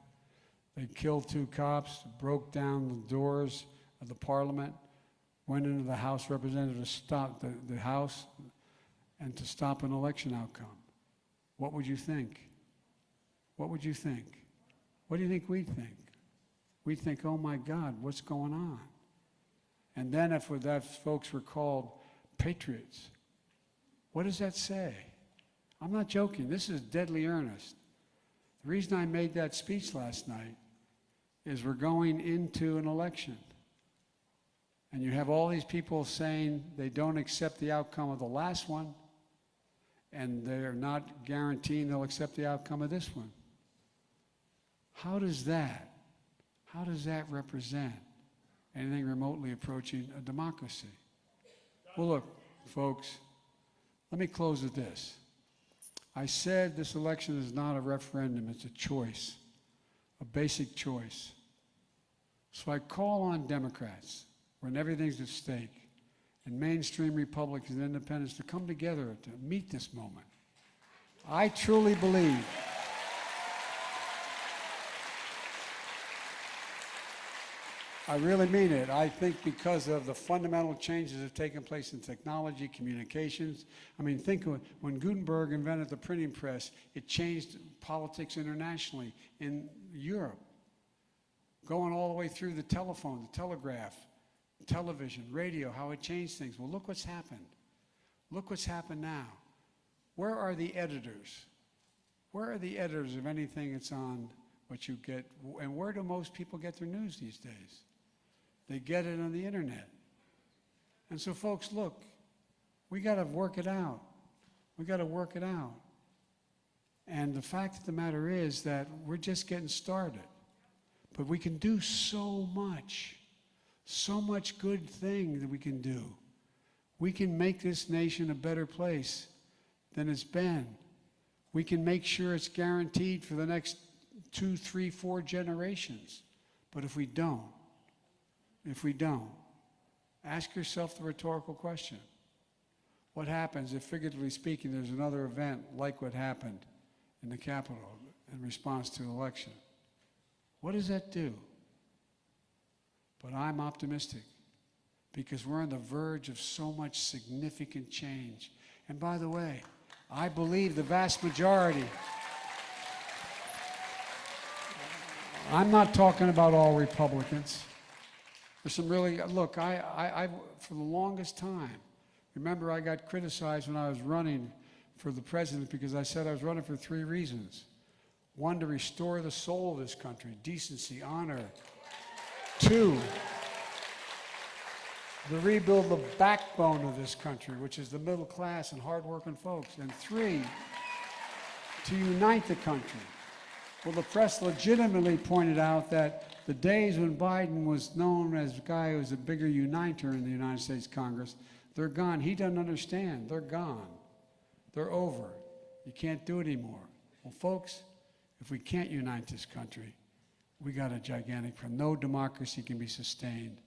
They killed 2 cops, broke down the doors of the Parliament, went into the House of Representatives to stop the House and to stop an election outcome. What would you think? What would you think? What do you think we'd think? We'd think, oh my God, what's going on? And then if that folks were called patriots, what does that say? I'm not joking. This is deadly earnest. The reason I made that speech last night is we're going into an election. And you have all these people saying they don't accept the outcome of the last one, and they're not guaranteeing they'll accept the outcome of this one. How does that represent anything remotely approaching a democracy? Well, look, folks, let me close with this. I said this election is not a referendum, it's a choice, a basic choice. So I call on Democrats, when everything's at stake, and mainstream Republicans and independents to come together to meet this moment. I truly believe I really mean it. I think because of the fundamental changes that have taken place in technology, communications. I mean, think of when Gutenberg invented the printing press, it changed politics internationally in Europe, going all the way through the telephone, the telegraph, television, radio, how it changed things. Well, look what's happened. Look what's happened now. Where are the editors? Where are the editors of anything that's on what you get? And where do most people get their news these days? They get it on the internet. And so, folks, look, we got to work it out. We got to work it out. And the fact of the matter is that we're just getting started. But we can do so much good thing that we can do. We can make this nation a better place than it's been. We can make sure it's guaranteed for the next 2, 3, 4 generations. But if we don't, ask yourself the rhetorical question. What happens if, figuratively speaking, there's another event like what happened in the Capitol in response to the election? What does that do? But I'm optimistic because we're on the verge of so much significant change. And by the way, I believe the vast majority, I'm not talking about all Republicans. There's some really, look, I for the longest time, remember I got criticized when I was running for the president because I said I was running for 3 reasons. 1, to restore the soul of this country, decency, honor. 2, to rebuild the backbone of this country, which is the middle class and hardworking folks. And 3, to unite the country. Well, the press legitimately pointed out that the days when Biden was known as a guy who was a bigger uniter in the United States Congress, they're gone. He doesn't understand. They're gone. They're over. You can't do it anymore. Well, folks, if we can't unite this country, we got a gigantic problem. No democracy can be sustained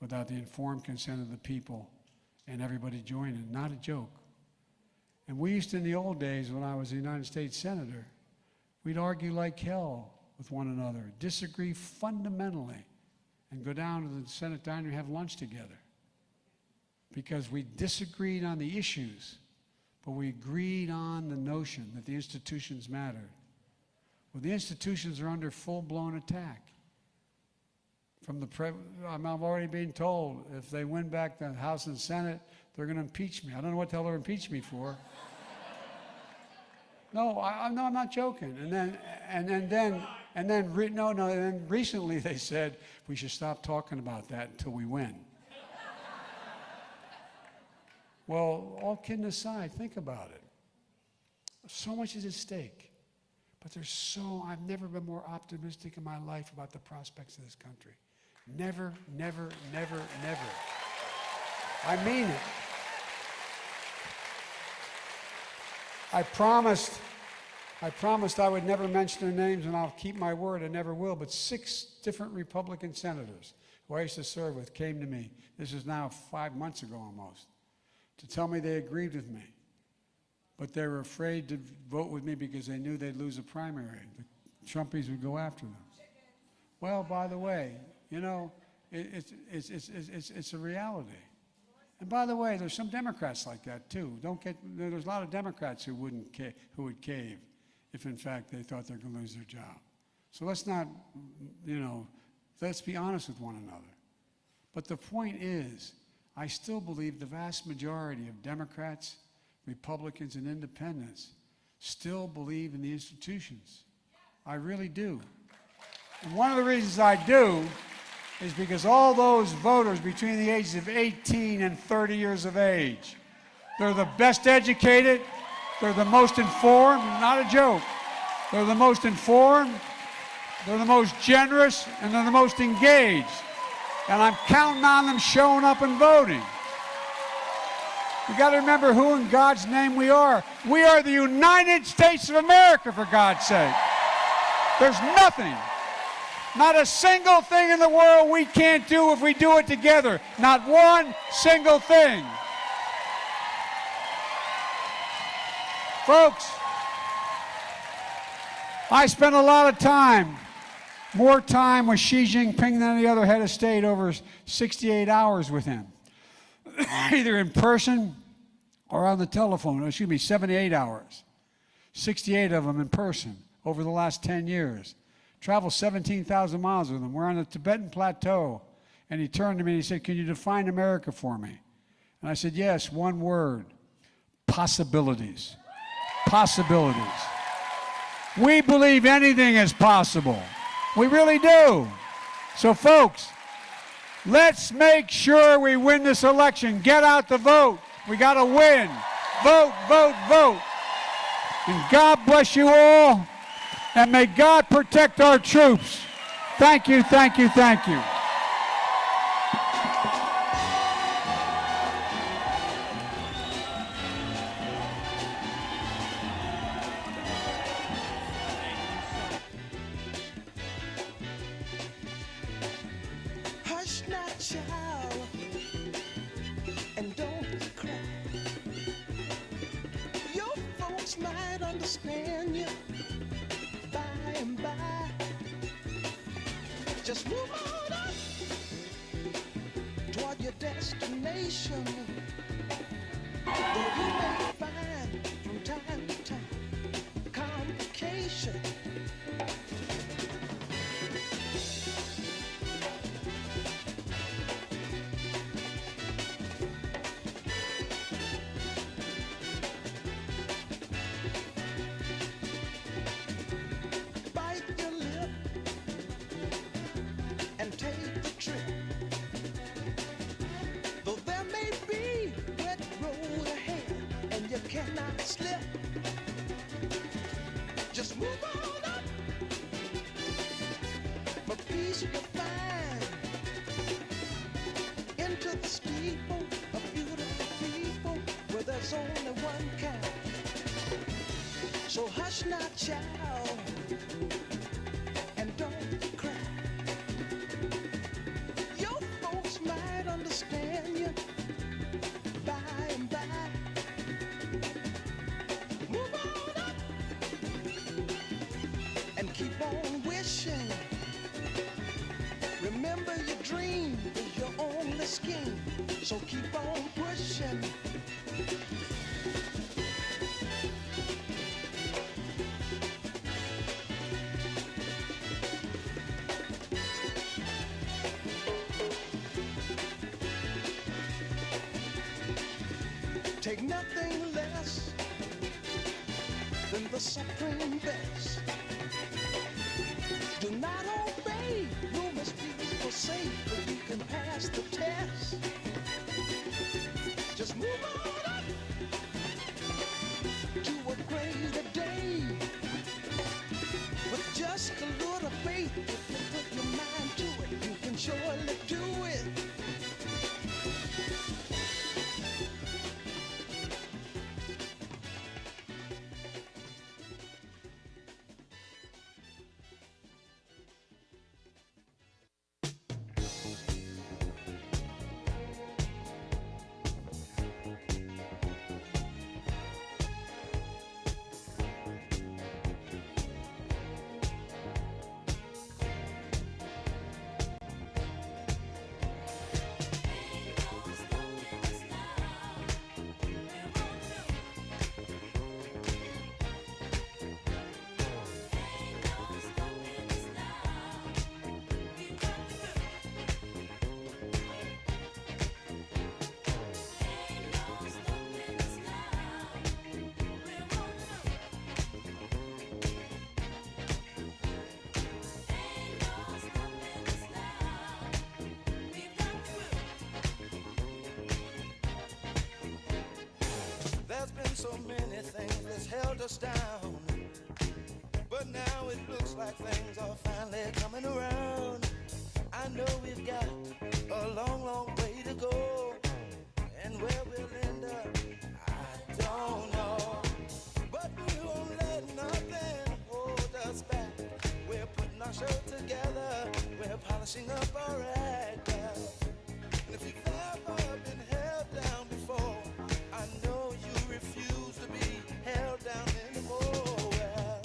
without the informed consent of the people and everybody joining. Not a joke. And we used to, in the old days when I was a United States Senator, we'd argue like hell with one another, disagree fundamentally, and go down to the Senate dining room and have lunch together. Because we disagreed on the issues, but we agreed on the notion that the institutions mattered. Well, the institutions are under full-blown attack. From the I'm already being told if they win back the House and Senate, they're going to impeach me. I don't know what the hell they're impeaching me for. No, I'm not joking. And then recently they said we should stop talking about that until we win. Well, all kidding aside, think about it. So much is at stake. But I've never been more optimistic in my life about the prospects of this country. Never, never, never, never. I mean it. I promised I would never mention their names, and I'll keep my word, I never will, but 6 different Republican senators who I used to serve with came to me, this is now 5 months ago almost, to tell me they agreed with me. But they were afraid to vote with me because they knew they'd lose a primary. The Trumpies would go after them. Well, by the way, you know, it's a reality. And by the way, there's some Democrats like that too. There's a lot of Democrats who would cave if in fact they thought they're going to lose their job. So let's not, let's be honest with one another. But the point is, I still believe the vast majority of Democrats, Republicans, and independents still believe in the institutions. I really do. And one of the reasons I do is because all those voters between the ages of 18 and 30 years of age, they're the best educated, they're the most informed, not a joke. They're the most informed, they're the most generous, and they're the most engaged. And I'm counting on them showing up and voting. You got to remember who in God's name we are. We are the United States of America, for God's sake. There's nothing, not a single thing in the world we can't do if we do it together. Not one single thing. Folks, I spent a lot of time, more time with Xi Jinping than any other head of state, over 68 hours with him. Either in person or on the telephone, 78 hours. 68 of them in person over the last 10 years. Traveled 17,000 miles with him. We're on the Tibetan Plateau. And he turned to me and he said, "Can you define America for me?" And I said, "Yes, one word, possibilities." Possibilities. We believe anything is possible. We really do. So folks, let's make sure we win this election. Get out to vote. We got to win. Vote, vote, vote. And God bless you all. And may God protect our troops. Thank you, thank you, thank you. child, and don't cry. Your folks might understand you by and by. Just move on up toward your destination. Though you may find from time to time complication. Bite your lip and take the trip. Though there may be wet road ahead and you cannot slip, just move on up. For peace you'll find into the steeple of beautiful people where there's only one kind. So hush not, child, and don't cry. Your folks might understand you by and by. Move on up and keep on wishing. Remember your dream is your only scheme, so keep on pushing. Take nothing less than the supreme best. Do not obey rumors people say, but you can pass the test. Just move on up to a greater day. With just a little faith, if you put your mind to it, you can surely do it. There's been so many things that's held us down, but now it looks like things are finally coming around. I know we've got a long, long way to go, and where we'll end up, I don't know. But we won't let nothing hold us back. We're putting our show together, we're polishing up our act. And if you've ever been held down before, I know you refuse to be held down anymore. Well,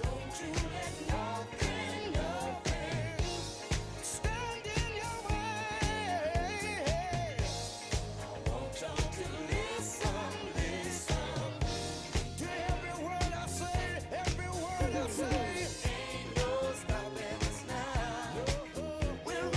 don't you let nothing, nothing stand in your way. I want y'all to listen, listen to every word I say, every word I say. Ain't no stopping us now. We're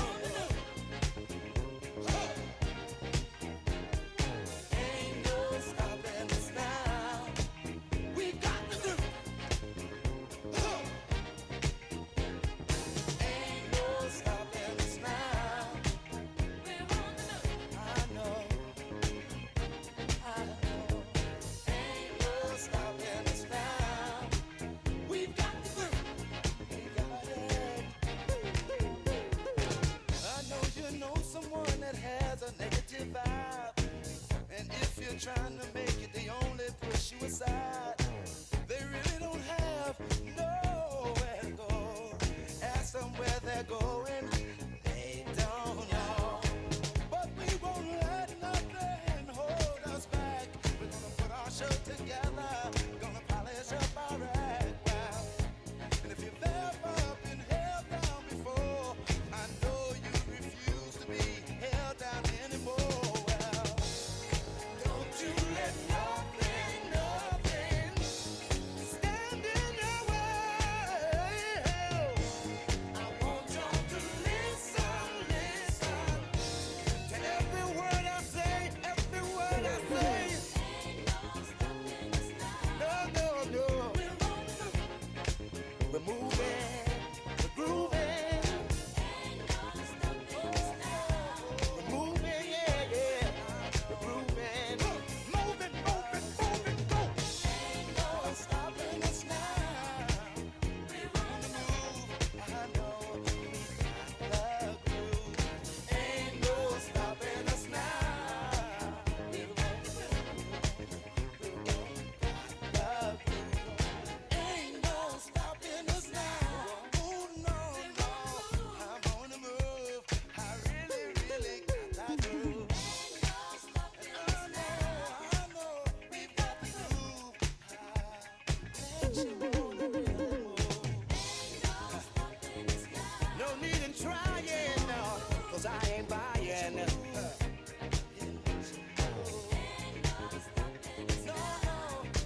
'cause I ain't buying.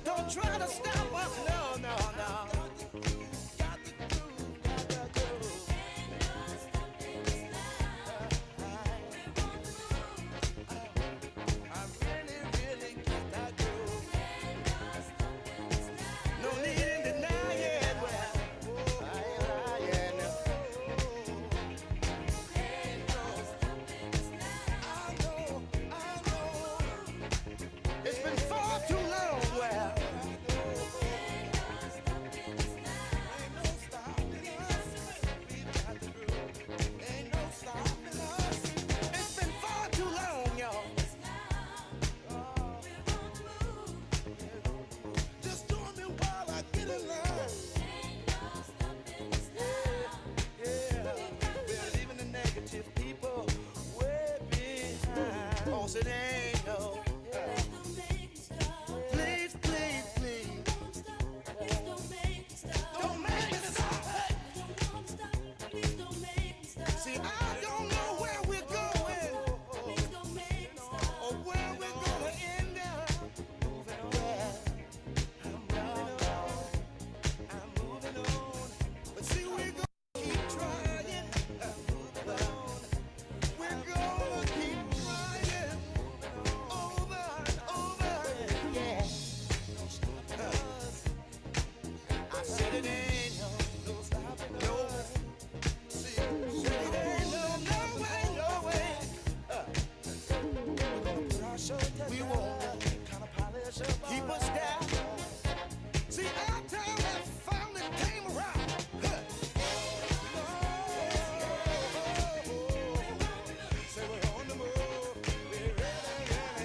Don't try to stop us, no, no, no. It ain't no. Please, please, please. Don't make me stop. See, I don't know where we're going or where we're gonna end up. I'm moving on. But see, we're gonna keep trying. We're gonna keep trying. Over and over, yeah. I said it ain't no stopping, no. See, it ain't no way, no way. We're gonna put our show together. We won't kind of polish up, keep us down. See, our time has finally came around. Say we're on the move. We're really